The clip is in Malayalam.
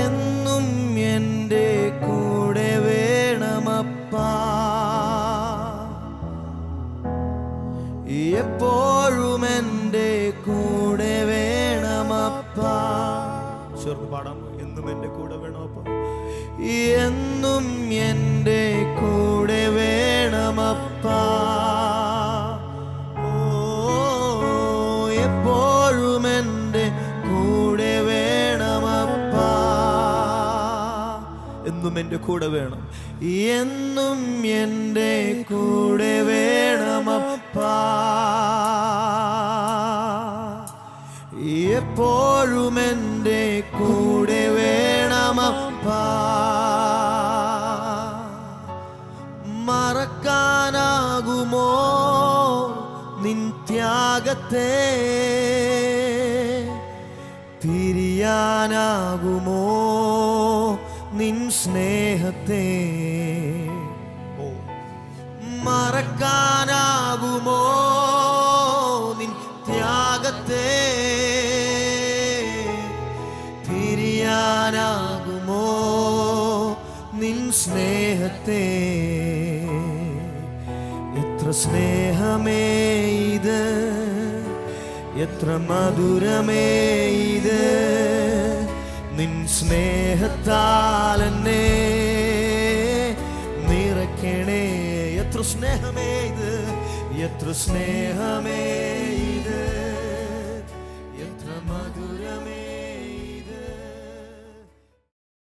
എന്നും എൻ്റെ കൂടെ വേണമപ്പാ, എപ്പോഴും എൻ്റെ കൂടെ വേണമപ്പാ. ചേർന്ന് പാടാം. എന്നും എൻ്റെ കൂടെ വേണമപ്പാ, എന്നും എൻ്റെ കൂടെ വേണമപ്പാ. ഓ, എപ്പോഴും എൻ്റെ കൂടെ വേണമപ്പാ. എന്നും എൻ്റെ കൂടെ വേണം, എന്നും എൻ്റെ കൂടെ വേണമപ്പാ. എപ്പോഴും എൻ്റെ കൂടെ വേണമപ്പാ. മറക്കാനാകുമോ നിൻ ത്യാഗത്തെ, പിരിയാനാകുമോ നിൻ സ്നേഹത്തെ. മറക്കാനാകുമോ നിൻ ത്യാഗത്തെ, പിരിയാനാകുമോ നിൻ സ്നേഹത്തെ. എത്ര സ്നേഹമേ ഇത്, എത്ര മധുരമേ ഇത്, നിൻ സ്നേഹത്താൽ എന്നെ നിറയ്ക്കണേ. എത്ര സ്നേഹമേ ഇത്, എത്ര സ്നേഹമേ ഇത്.